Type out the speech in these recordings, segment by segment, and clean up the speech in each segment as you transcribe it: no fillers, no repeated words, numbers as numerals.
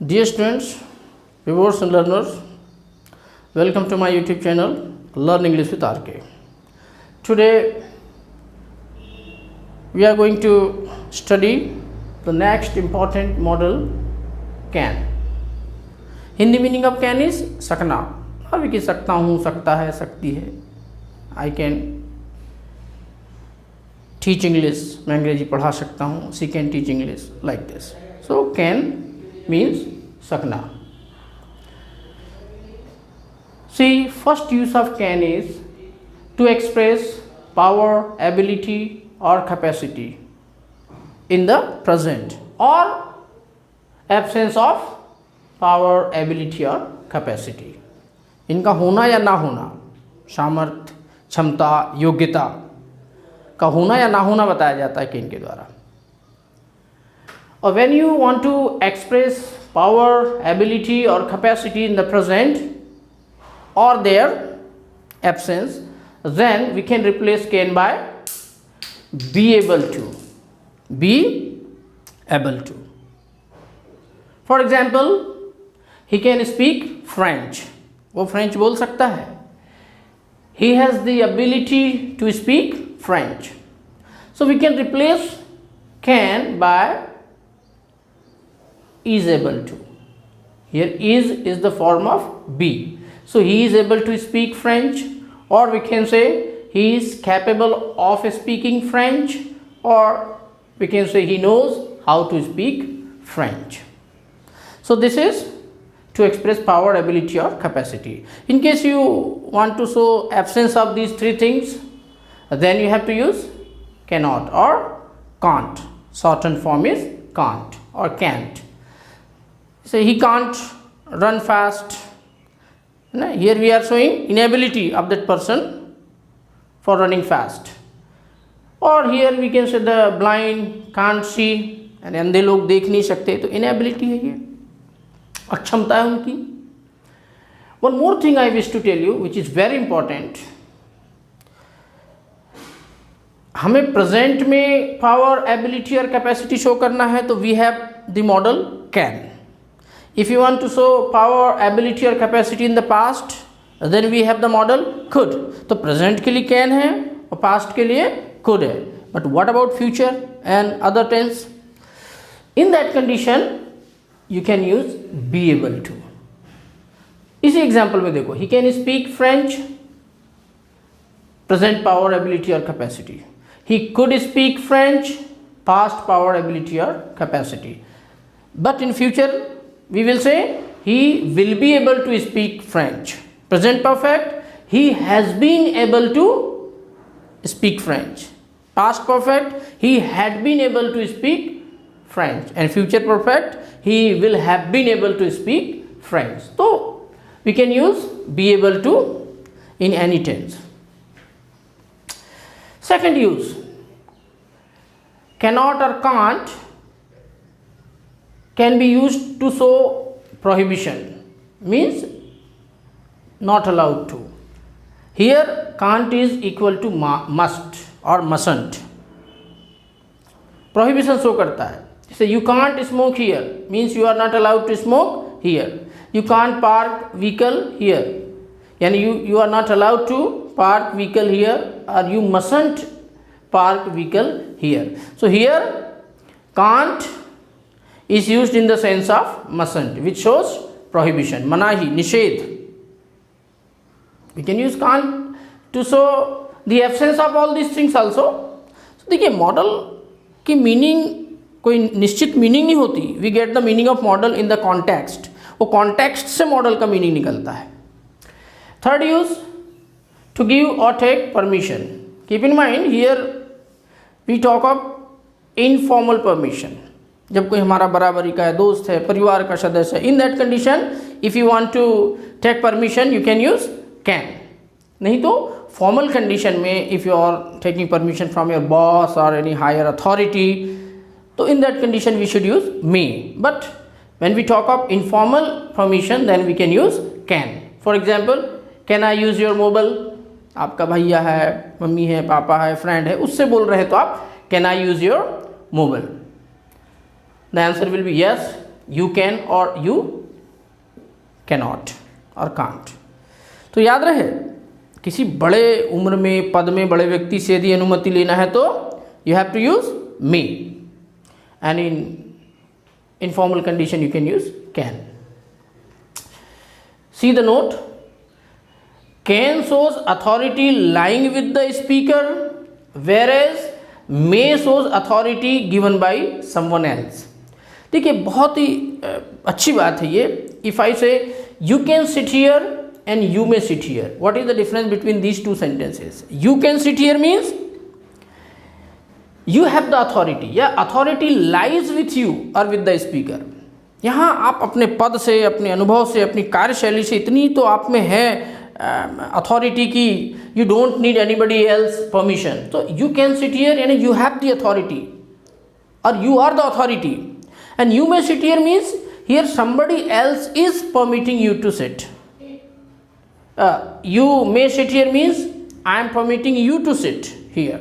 Dear students, viewers and learners, welcome to my YouTube channel Learn English with RK. Today we are going to study the next important model can. Hindi meaning of can is सकना. अभी कि सकता हूँ, सकता है, सकती है. I can teach English. मैं अंग्रेजी पढ़ा सकता हूँ. She can teach English like this. So can means sakna. See, first use of can is to express power, ability or capacity in the present or absence of power, ability or capacity. इनका होना या ना होना, सामर्थ्य, क्षमता, योग्यता का होना या ना होना बताया जाता है can के द्वारा. Or when you want to express power, ability or capacity in the present or their absence, then we can replace can by be able to. Be able to. For example, he can speak French. वो French बोल सकता है. He has the ability to speak French. So we can replace can by is able to. Here is the form of be. So he is able to speak French, or we can say he is capable of speaking French, or we can say he knows how to speak French. So this is to express power, ability or capacity. In case you want to show absence of these three things, then you have to use cannot or can't. Shortened form is can't or can't. So he can't run fast. Here we are showing inability of that person for running fast. Or here we can say the blind can't see, and अंधे लोग देख नहीं सकते, तो inability है ये, अक्षमता है उनकी. One more thing I wish to tell you, which is very important. हमें प्रेजेंट में पावर, एबिलिटी और कैपेसिटी शो करना है, तो we have the model can. If you want to show power, ability or capacity in the past, then we have the model could. तो present के लिए can है और past के लिए could है. But what about future and other tense? In that condition, you can use be able to. इसी example में देखो, he can speak French, present power, ability or capacity. He could speak French, past power, ability or capacity. But in future, we will say he will be able to speak French. Present perfect, he has been able to speak French. Past perfect, he had been able to speak French. And future perfect, he will have been able to speak French. So we can use be able to in any tense. Second use, cannot or can't can be used to show prohibition, means not allowed to. Here can't is equal to must or mustn't. Prohibition show करता है. जैसे you can't smoke here means you are not allowed to smoke here. You can't park vehicle here, यानी you are not allowed to park vehicle here, or you mustn't park vehicle here. So here can't is used in the sense of mustn't, which shows prohibition, manahi, nishedh. We can use can't to show the absence of all these things also. So देखिए model की meaning कोई निश्चित meaning नहीं होती. We get the meaning of model in the context. वो context से model का meaning निकलता है. थर्ड यूज, टू गिव और take permission. Keep in mind here we talk of informal permission. जब कोई हमारा बराबरी का है, दोस्त है, परिवार का सदस्य है, in that condition if you want to take permission you can use can. नहीं तो फॉर्मल कंडीशन में if you are taking permission from your boss और एनी हायर अथॉरिटी, तो in that condition we should use may. But when we talk of informal permission then we can use can. For example, can I use your mobile. आपका भैया है, mummy है, पापा है, friend है, उससे बोल रहे हैं तो आप can I use your mobile. The answer will be yes, you can or you cannot or can't. तो याद रहे, किसी बड़े उम्र में पद में बड़े व्यक्ति से यदि अनुमति लेना है तो you have to use may, and in informal condition you can use can. See the note. Can shows authority lying with the speaker, whereas may shows authority given by someone else. देखिए बहुत ही अच्छी बात है ये. If I say you can sit here and you may sit here, what is the difference between these two sentences? You can sit here means you have the authority, या authority lies with you or with the speaker. यहाँ आप अपने पद से, अपने अनुभव से, अपनी कार्यशैली से इतनी तो आप में है अथॉरिटी की, you don't need anybody else permission. तो यू कैन सिट हियर यानी यू हैव द अथॉरिटी और you are the authority. And you may sit here means here somebody else is permitting you to sit. You may sit here means I am permitting you to sit here,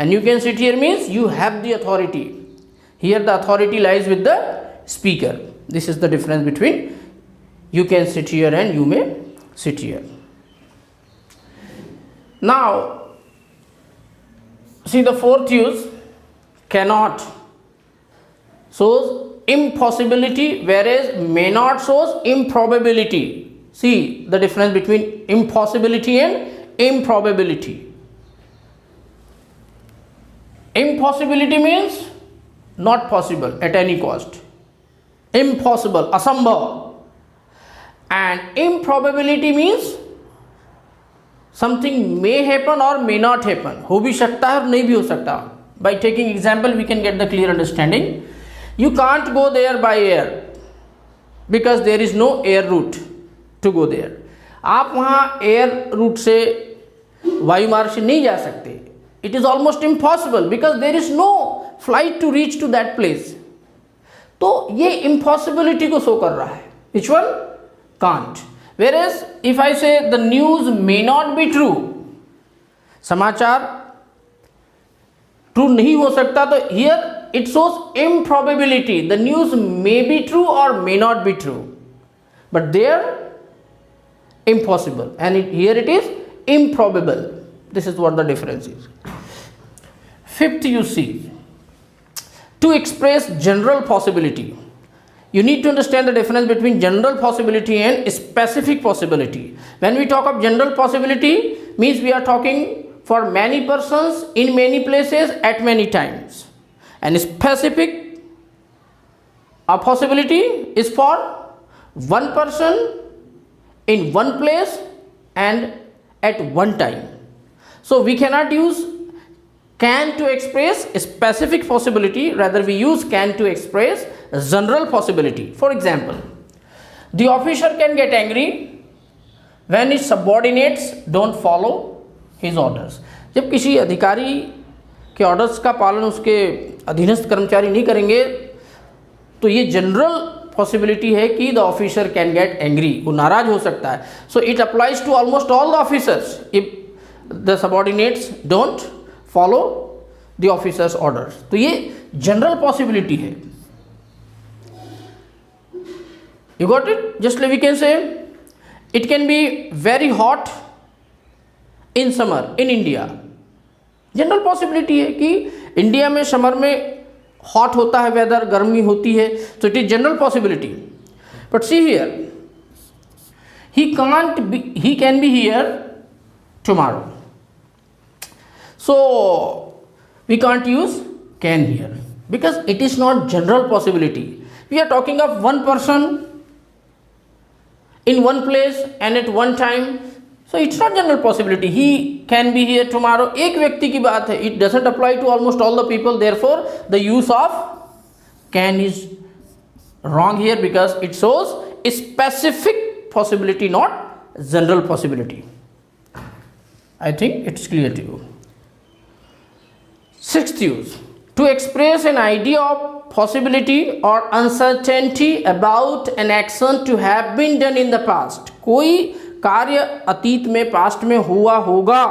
and you can sit here means you have the authority. Here the authority lies with the speaker. This is the difference between you can sit here and you may sit here. Now see the fourth use, cannot shows impossibility, whereas may not shows improbability. See the difference between impossibility and improbability. Impossibility means not possible at any cost, impossible, असंभव. and improbability means something may happen or may not happen. हो भी सकता है और नहीं भी हो सकता. By taking example we can get the clear understanding. You can't go there by air because there is no air route to go there. आप वहाँ एयर रूट से, वायु मार्ग से नहीं जा सकते. It is almost impossible because there is no flight to reach to that place. तो ये impossibility को शो कर रहा है. Which one? Can't. Whereas if I say the news may not be true, समाचार ट्रू नहीं हो सकता, तो here it shows improbability. The news may be true or may not be true, but there impossible, and here it is improbable. This is what the difference is. Fifth, you see, to express general possibility, you need to understand the difference between general possibility and specific possibility. When we talk of general possibility, means we are talking for many persons in many places at many times, and specific possibility is for one person in one place and at one time. So we cannot use can to express specific possibility, rather we use can to express general possibility. For example, the officer can get angry when his subordinates don't follow his orders. जब किसी अधिकारी के orders का पालन उसके अधीनस्थ कर्मचारी नहीं करेंगे, तो ये जनरल पॉसिबिलिटी है कि the officer can get angry, वो नाराज हो सकता है. So it applies to almost all the officers if the subordinates don't follow the officers orders. तो ये जनरल पॉसिबिलिटी है. You got it? Just we can say it can be very hot in summer in India. General possibility है कि India में summer में hot होता है weather, गर्मी होती है, तो it is general possibility. But see here, he can be here tomorrow, so we can't use can here because it is not general possibility. We are talking of one person in one place and at one time, so it's not general possibility. He can be here tomorrow, एक व्यक्ति की बात है. It doesn't apply to almost all the people. Therefore the use of can is wrong here because it shows a specific possibility, not general possibility. I think it's clear to you. Sixth use, to express an idea of possibility or uncertainty about an action to have been done in the past. कोई कार्य अतीत में, past में हुआ होगा.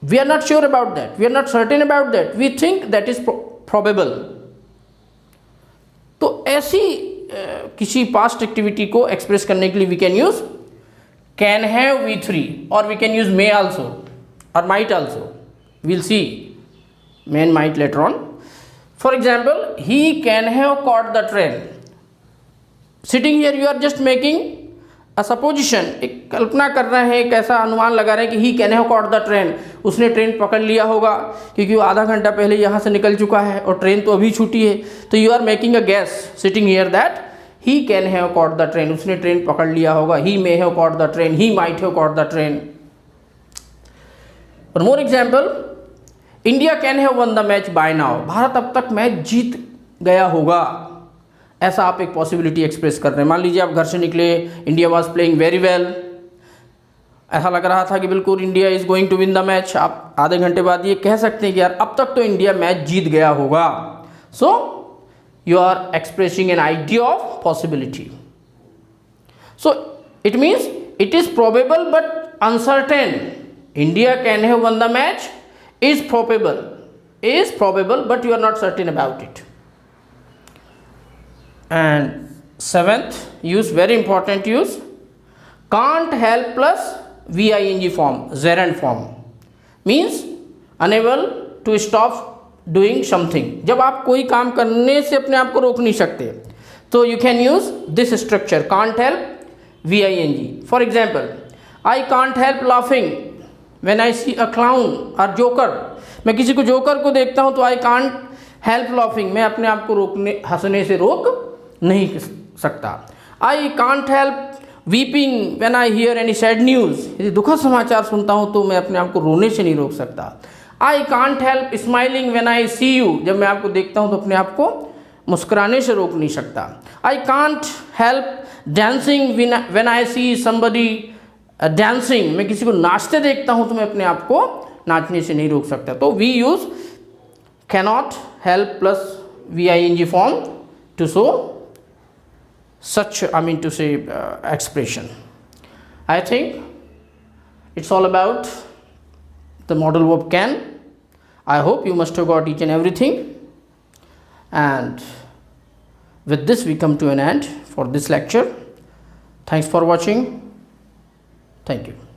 We are not sure about that. We are not certain about that. We think that is probable. तो ऐसी किसी पास्ट एक्टिविटी को एक्सप्रेस करने के लिए we can use can have V3 और we can use may also और might also. We'll see may and might later on. For example, he can have caught the train. Sitting here, you are just making a supposition. एक कल्पना कर रहे हैं, एक ऐसा अनुमान लगा रहे हैं कि he can have caught the train. उसने ट्रेन पकड़ लिया होगा क्योंकि वो आधा घंटा पहले यहाँ से निकल चुका है और ट्रेन तो अभी छूटी है. तो you are making a guess sitting here that he can have caught the train. उसने ट्रेन पकड़ लिया होगा. He may have caught the train. He might have caught the train. और more example, India can have won the match by now. Bharat अब तक match जीत गया होगा, ऐसा आप एक पॉसिबिलिटी एक्सप्रेस कर रहे हैं. मान लीजिए आप घर से निकले, India was playing very well, ऐसा लग रहा था कि बिल्कुल India is going to win the match. आप आधे घंटे बाद ये कह सकते हैं कि यार अब तक तो इंडिया मैच जीत गया होगा. So you are expressing an idea of possibility. So it means it is probable but uncertain. India can have won the match is probable but you are not certain about it. And seventh use, very important use, can't help plus VING form, gerund form, means unable to stop doing something. जब आप कोई काम करने से अपने आप को रोक नहीं सकते तो you can use this structure, can't help VING. For example, I can't help laughing when I see a clown or joker. मैं किसी को जोकर को देखता हूँ तो I can't help laughing, मैं अपने आप को हंसने से रोक नहीं सकता. I can't help weeping when I hear any sad news. यदि दुखद समाचार सुनता हूँ तो मैं अपने आप को रोने से नहीं रोक सकता. I can't help smiling when I see you. जब मैं आपको देखता हूँ तो अपने आप को मुस्कुराने से रोक नहीं सकता. I can't help dancing when I see somebody dancing, मैं किसी को नाचते देखता हूँ तो मैं अपने आप को नाचने से नहीं रोक सकता. तो we use cannot help plus VING form to show such, I mean to say expression. I think it's all about the modal verb can. I hope you must have got each and everything, and with this we come to an end for this lecture. Thanks for watching. Thank you.